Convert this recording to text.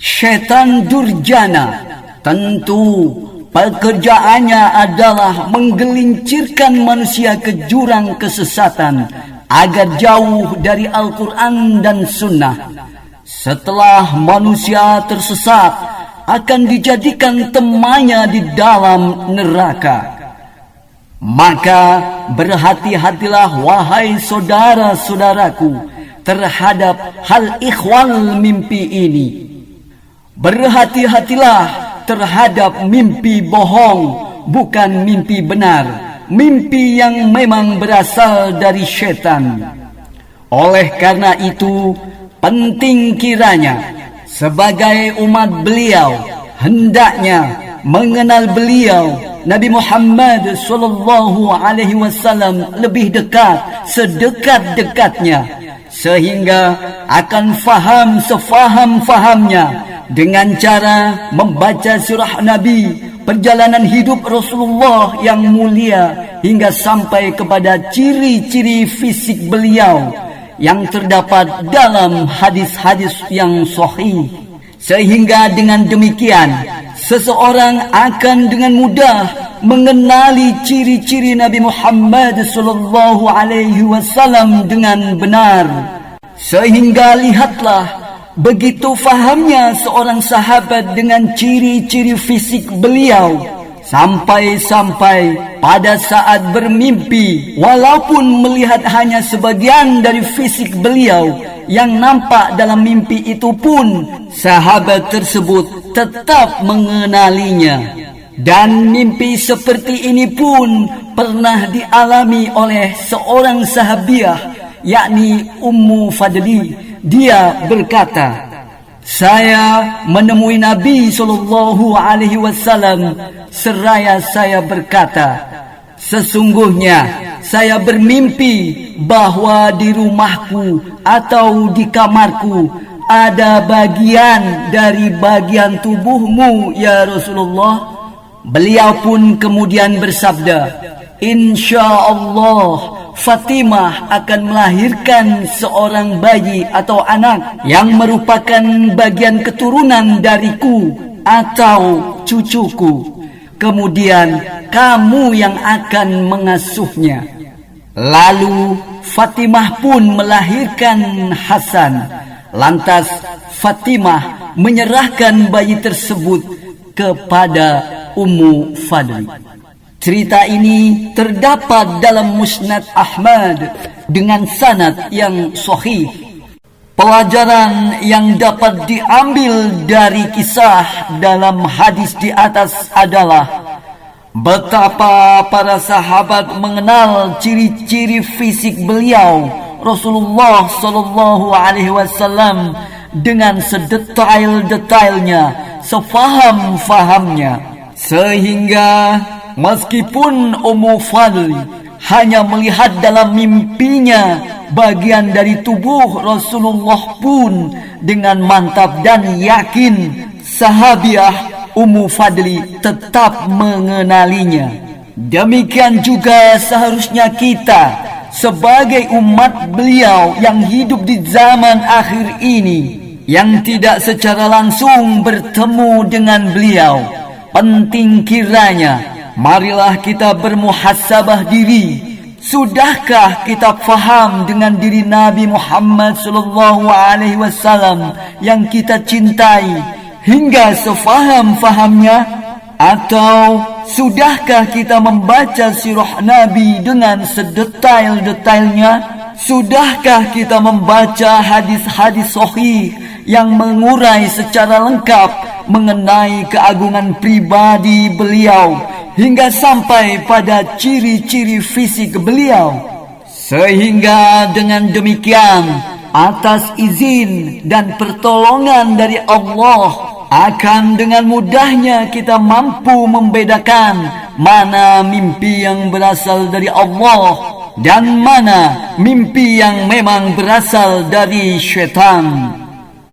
Syaitan durjana tentu pekerjaannya adalah menggelincirkan manusia ke jurang kesesatan agar jauh dari Al-Quran dan Sunnah. Setelah manusia tersesat, akan dijadikan temannya di dalam neraka. Maka berhati-hatilah wahai saudara-saudaraku terhadap hal ikhwal mimpi ini. Berhati-hatilah terhadap mimpi bohong, bukan mimpi benar, mimpi yang memang berasal dari syaitan. Oleh karena itu, penting kiranya sebagai umat beliau hendaknya mengenal beliau Nabi Muhammad sallallahu alaihi wasallam lebih dekat, sedekat-dekatnya, sehingga akan faham sefaham-fahamnya dengan cara membaca surah Nabi, perjalanan hidup Rasulullah yang mulia, hingga sampai kepada ciri-ciri fisik beliau yang terdapat dalam hadis-hadis yang sahih. Sehingga dengan demikian seseorang akan dengan mudah mengenali ciri-ciri Nabi Muhammad sallallahu alaihi wasallam dengan benar. Sehingga lihatlah begitu fahamnya seorang sahabat dengan ciri-ciri fisik beliau, sampai-sampai pada saat bermimpi, walaupun melihat hanya sebagian dari fisik beliau yang nampak dalam mimpi itu pun, sahabat tersebut tetap mengenalinya. Dan mimpi seperti ini pun pernah dialami oleh seorang sahabiah, yakni Ummu Fadli. Dia berkata, saya menemui Nabi SAW seraya saya berkata, sesungguhnya saya bermimpi bahwa di rumahku atau di kamarku ada bagian dari bagian tubuhmu ya Rasulullah. Beliau pun kemudian bersabda, InsyaAllah Fatimah akan melahirkan seorang bayi atau anak yang merupakan bagian keturunan dariku atau cucuku. Kemudian kamu yang akan mengasuhnya. Lalu Fatimah pun melahirkan Hasan. Lantas Fatimah menyerahkan bayi tersebut kepada Ummu Fadli. Cerita ini terdapat dalam Musnad Ahmad dengan sanad yang sahih. Pelajaran yang dapat diambil dari kisah dalam hadis di atas adalah betapa para sahabat mengenal ciri-ciri fisik beliau Rasulullah sallallahu alaihi wasallam dengan sedetail-detailnya, sefaham-fahamnya, sehingga meskipun Ummu Fadli hanya melihat dalam mimpinya bagian dari tubuh Rasulullah pun dengan mantap dan yakin, sahabiah Ummu Fadli tetap mengenalinya. Demikian juga seharusnya kita sebagai umat beliau yang hidup di zaman akhir ini, yang tidak secara langsung bertemu dengan beliau. Penting kiranya marilah kita bermuhasabah diri. Sudahkah kita faham dengan diri Nabi Muhammad SAW yang kita cintai hingga sefaham-fahamnya? Atau sudahkah kita membaca sirah Nabi dengan sedetail-detailnya? Sudahkah kita membaca hadis-hadis sahih yang mengurai secara lengkap mengenai keagungan pribadi beliau hingga sampai pada ciri-ciri fisik beliau? Sehingga dengan demikian, atas izin dan pertolongan dari Allah, akan dengan mudahnya kita mampu membedakan mana mimpi yang berasal dari Allah dan mana mimpi yang memang berasal dari syaitan.